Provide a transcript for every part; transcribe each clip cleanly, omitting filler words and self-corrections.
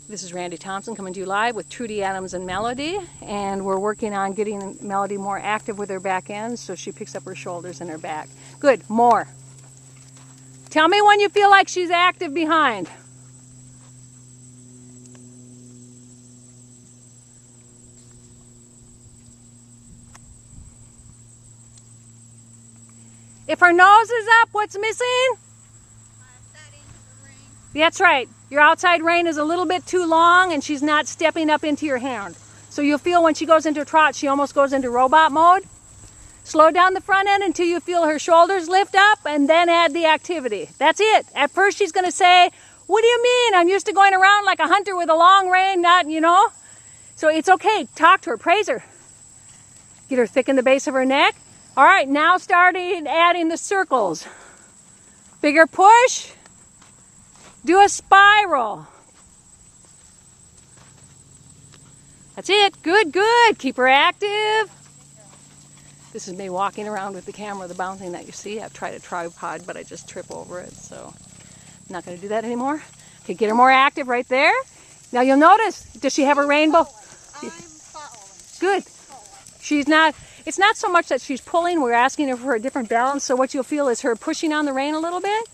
This is Randi Thompson coming to you live with Trudy, Adams, and Melody, and we're working on getting Melody more active with her back end so she picks up her shoulders and her back. Good, more. Tell me when you feel like she's active behind. If her nose is up, what's missing? That's right. Your outside rein is a little bit too long and she's not stepping up into your hand. So you'll feel when she goes into trot, she almost goes into robot mode. Slow down the front end until you feel her shoulders lift up and then add the activity. That's it. At first she's going to say, what do you mean? I'm used to going around like a hunter with a long rein, not, you know. So it's okay. Talk to her. Praise her. Get her thick in the base of her neck. All right, now starting adding the circles. Bigger push. Do a spiral. That's it. Good, good. Keep her active. This is me walking around with the camera, the bouncing that you see. I've tried a tripod, but I just trip over it, so I'm not going to do that anymore. Okay, get her more active right there. Now you'll notice, does she have a rainbow? I'm following. Good. She's not, it's not so much that she's pulling, we're asking her for a different balance, so what you'll feel is her pushing on the rein a little bit.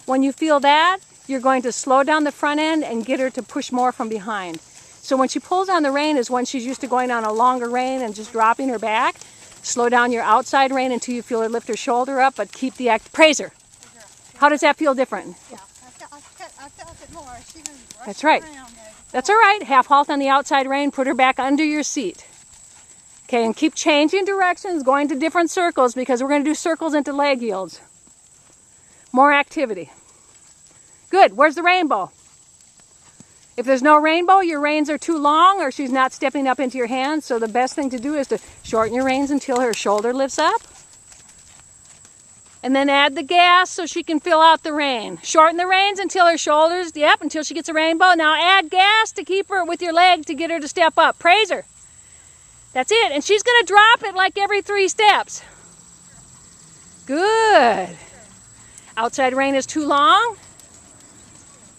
When you feel that, you're going to slow down the front end and get her to push more from behind. So when she pulls on the rein is when she's used to going on a longer rein and just dropping her back. Slow down your outside rein until you feel her lift her shoulder up, but keep the act. Praise her. How does that feel different? Yeah, I felt it more. She was That's right. That's all right. Half halt on the outside rein. Put her back under your seat. Okay, and keep changing directions, going to different circles because we're going to do circles into leg yields. More activity. Good. Where's the rainbow? If there's no rainbow, your reins are too long or she's not stepping up into your hands. So the best thing to do is to shorten your reins until her shoulder lifts up. And then add the gas so she can fill out the rein. Shorten the reins until her shoulders, yep, until she gets a rainbow. Now add gas to keep her with your leg to get her to step up. Praise her. That's it. And she's going to drop it like every 3 steps. Good. Outside rein is too long.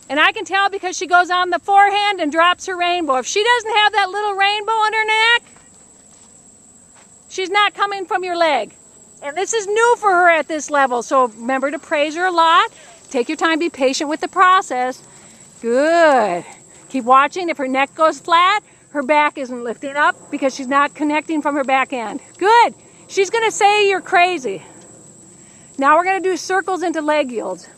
And I can tell because she goes on the forehand and drops her rainbow. If she doesn't have that little rainbow on her neck, she's not coming from your leg. And this is new for her at this level. So remember to praise her a lot. Take your time, be patient with the process. Good. Keep watching. If her neck goes flat, her back isn't lifting up because she's not connecting from her back end. Good. She's going to say you're crazy. Now we're going to do circles into leg yields.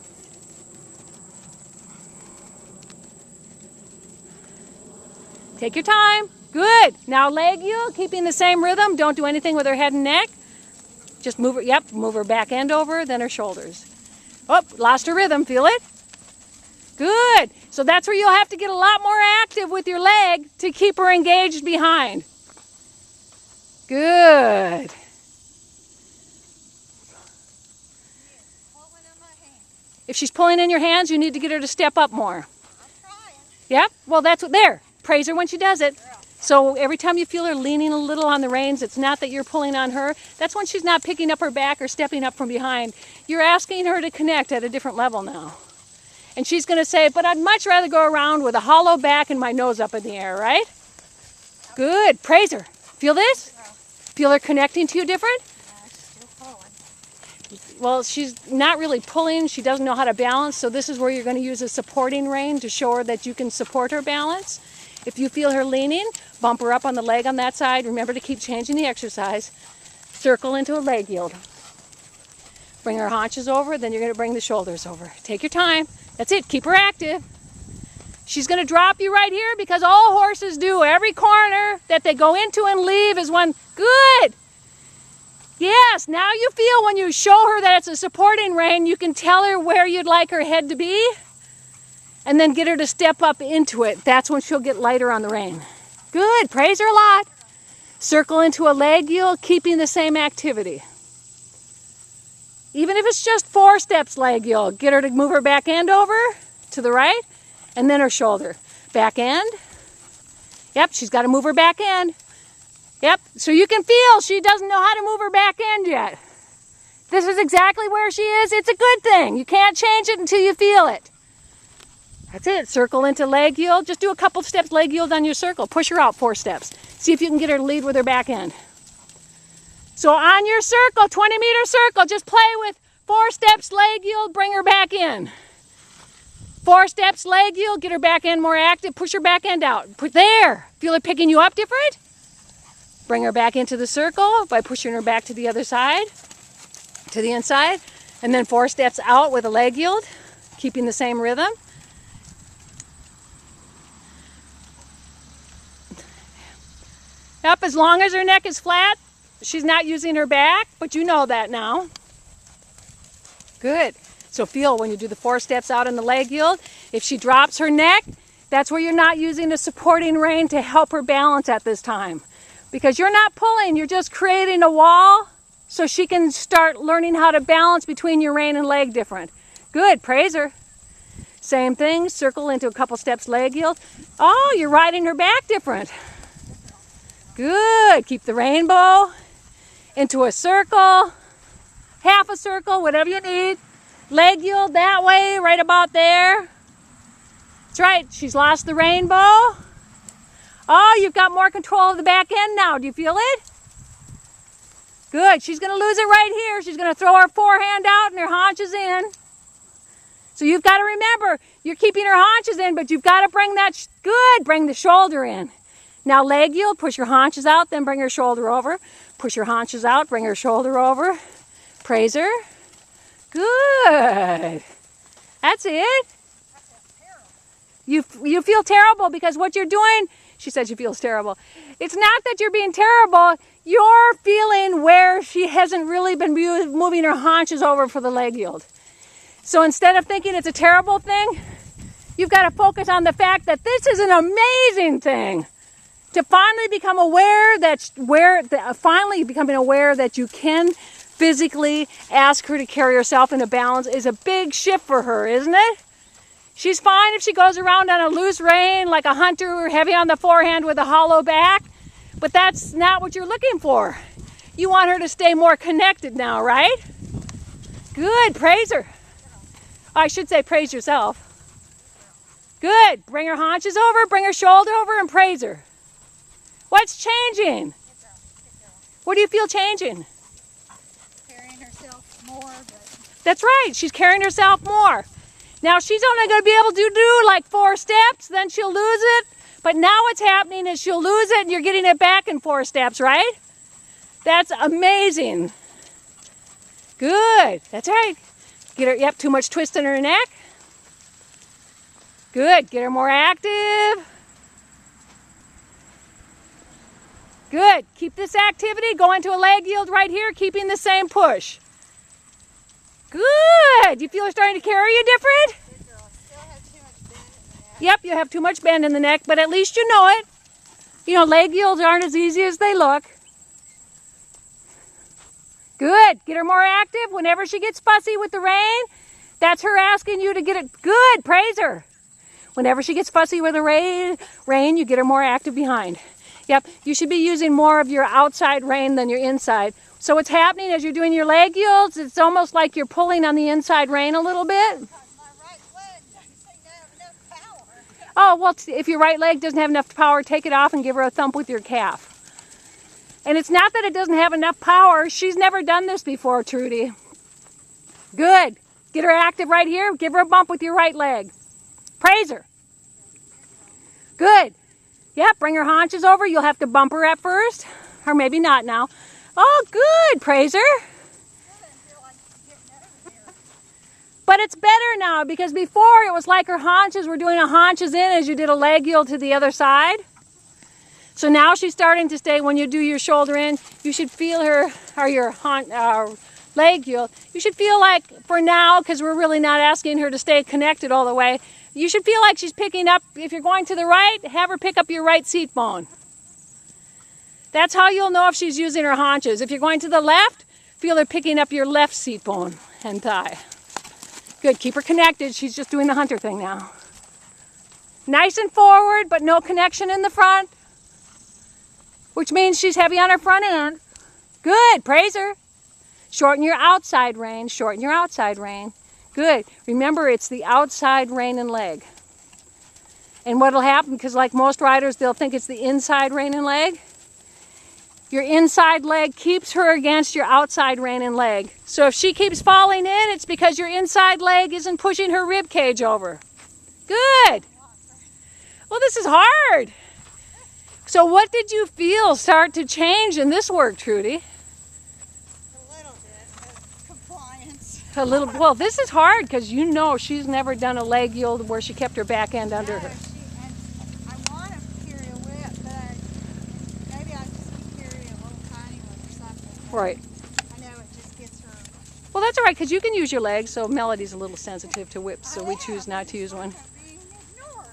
Take your time. Good. Now leg yield, keeping the same rhythm. Don't do anything with her head and neck. Just move her, yep, move her back end over, then her shoulders. Oh, lost her rhythm. Feel it? Good. So that's where you'll have to get a lot more active with your leg to keep her engaged behind. Good. If she's pulling in your hands, you need to get her to step up more. I'm trying. Yep. Well, that's what, there. Praise her when she does it. So every time you feel her leaning a little on the reins, it's not that you're pulling on her. That's when she's not picking up her back or stepping up from behind. You're asking her to connect at a different level now. And she's going to say, but I'd much rather go around with a hollow back and my nose up in the air, right? Good. Praise her. Feel this? Feel her connecting to you different? Well, she's not really pulling. She doesn't know how to balance. So this is where you're going to use a supporting rein to show her that you can support her balance. If you feel her leaning, bump her up on the leg on that side. Remember to keep changing the exercise. Circle into a leg yield. Bring her haunches over, then you're going to bring the shoulders over. Take your time. That's it. Keep her active. She's going to drop you right here because all horses do. Every corner that they go into and leave is one. Good. Yes, now you feel when you show her that it's a supporting rein, you can tell her where you'd like her head to be. And then get her to step up into it. That's when she'll get lighter on the rein. Good. Praise her a lot. Circle into a leg yield, keeping the same activity. Even if it's just 4 steps leg yield, get her to move her back end over to the right, and then her shoulder. Back end. Yep, she's got to move her back end. Yep, so you can feel she doesn't know how to move her back end yet. This is exactly where she is. It's a good thing. You can't change it until you feel it. That's it. Circle into leg yield. Just do a couple steps leg yield on your circle. Push her out 4 steps. See if you can get her to lead with her back end. So on your circle, 20-meter circle, just play with 4 steps leg yield, bring her back in. 4 steps leg yield, get her back end more active, push her back end out. Put there. Feel her picking you up different? Bring her back into the circle by pushing her back to the other side, to the inside. And then 4 steps out with a leg yield, keeping the same rhythm. Up as long as her neck is flat, she's not using her back, but you know that now. Good. So feel when you do the 4 steps out in the leg yield, if she drops her neck, that's where you're not using the supporting rein to help her balance at this time. Because you're not pulling, you're just creating a wall so she can start learning how to balance between your rein and leg different. Good, praise her. Same thing, circle into a couple steps leg yield. Oh, you're riding her back different. Good, keep the rainbow into a circle, half a circle, whatever you need. Leg yield that way, right about there. That's right, she's lost the rainbow. Oh, you've got more control of the back end now. Do you feel it? Good, she's gonna lose it right here. She's gonna throw her forehand out and her haunches in. So you've got to remember, you're keeping her haunches in, but you've got to bring that, bring the shoulder in. Now leg yield, push your haunches out, then bring her shoulder over. Push your haunches out, bring her shoulder over. Praise her. Good. That's it. You feel terrible because what you're doing, she said she feels terrible. It's not that you're being terrible. You're feeling where she hasn't really been moving her haunches over for the leg yield. So instead of thinking it's a terrible thing, you've got to focus on the fact that this is an amazing thing. To finally become aware finally becoming aware that you can physically ask her to carry herself into balance is a big shift for her, isn't it? She's fine if she goes around on a loose rein like a hunter or heavy on the forehand with a hollow back, but that's not what you're looking for. You want her to stay more connected now, right? Good, praise her. I should say praise yourself. Good, bring her haunches over, bring her shoulder over and praise her. What's changing? What do you feel changing? Carrying herself more, but That's right, she's carrying herself more. Now she's only going to be able to do like 4 steps, then she'll lose it. But now what's happening is she'll lose it and you're getting it back in 4 steps, right? That's amazing. Good, that's right. Get her, too much twist in her neck. Good, get her more active. Good, keep this activity, go into a leg yield right here, keeping the same push. Good, you feel her starting to carry you different? good girl. Still have too much bend in the neck. Yep, you have too much bend in the neck, but at least you know it. You know, leg yields aren't as easy as they look. Good, get her more active. Whenever she gets fussy with the rein, that's her asking you to get it. Good, praise her. Whenever she gets fussy with the rein, you get her more active behind. Yep, you should be using more of your outside rein than your inside. So what's happening as you're doing your leg yields, it's almost like you're pulling on the inside rein a little bit. My right leg doesn't seem to have enough power. Oh, well, if your right leg doesn't have enough power, take it off and give her a thump with your calf. And it's not that it doesn't have enough power. She's never done this before, Trudy. Good. Get her active right here. Give her a bump with your right leg. Praise her. Good. Yep, bring her haunches over. You'll have to bump her at first, or maybe not now. Oh, good. Praise her. I feel like getting over here. But it's better now because before it was like her haunches were doing a haunches in as you did a leg yield to the other side. So now she's starting to stay. When you do your shoulder in, you should feel her, or your leg yield. You should feel like, for now, because we're really not asking her to stay connected all the way, you should feel like she's picking up, if you're going to the right, have her pick up your right seat bone. That's how you'll know if she's using her haunches. If you're going to the left, feel her picking up your left seat bone and thigh. Good, keep her connected. She's just doing the hunter thing now. Nice and forward, but no connection in the front, which means she's heavy on her front end. Good, praise her. Shorten your outside rein, shorten your outside rein. Good, remember it's the outside rein and leg. And what'll happen, because like most riders, they'll think it's the inside rein and leg. Your inside leg keeps her against your outside rein and leg. So if she keeps falling in, it's because your inside leg isn't pushing her rib cage over. Good. Well, this is hard. So what did you feel start to change in this work, Trudy? A little bit of compliance. A little. Well, this is hard because you know she's never done a leg yield where she kept her back end under her. And I want to carry a whip, but maybe I just can carry a little tiny one or something. Right. I know it just gets her. Well, that's all right because you can use your legs. So Melody's a little sensitive to whips, so we choose not to use one. Being ignored.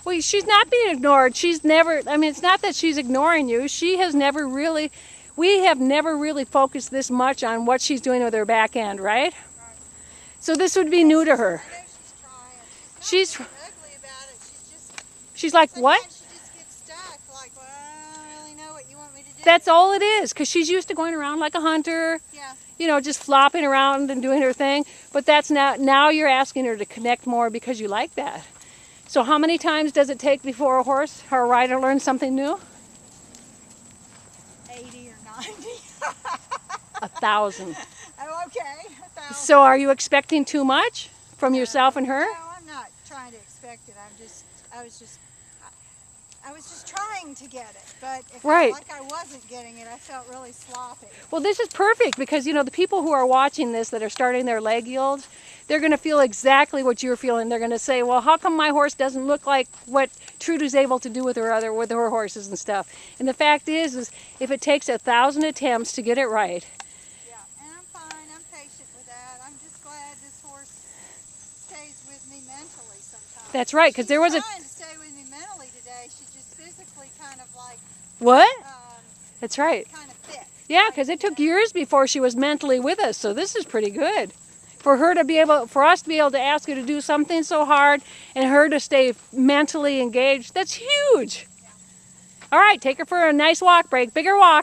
Well, she's not being ignored. She's never, I mean, it's not that she's ignoring you. She has never really, we have never really focused this much on what she's doing with her back end, right? So this would be new to her. I know she's trying. She's Not ugly about it. She's like, what? Sometimes she just gets stuck. Like, well, I don't really know what you want me to do. That's all it is, because she's used to going around like a hunter, Yeah. you know, just flopping around and doing her thing. But that's now you're asking her to connect more because you like that. So how many times does it take before a horse or a rider learns something new? 80 or 90. 1,000. Oh, okay. 1,000. So are you expecting too much from yourself and her? No, I'm not trying to expect it. I was just trying to get it. But if Right. like I wasn't getting it, I felt really sloppy. Well, this is perfect because, you know, the people who are watching this that are starting their leg yields, they're going to feel exactly what you're feeling. They're going to say, well, how come my horse doesn't look like what Trudy's able to do with her horses and stuff? And the fact is if it takes 1,000 attempts to get it right. Yeah, and I'm fine. I'm patient with that. I'm just glad this horse stays with me mentally sometimes. That's right, because there was a... She's trying to stay with me mentally today. She's just physically kind of like, What? That's right. kind of thick. Yeah, because it took years before she was mentally with us, so this is pretty good. For her to be able, for us to be able to ask her to do something so hard and her to stay mentally engaged, that's huge. All right, take her for a nice walk break, bigger walk.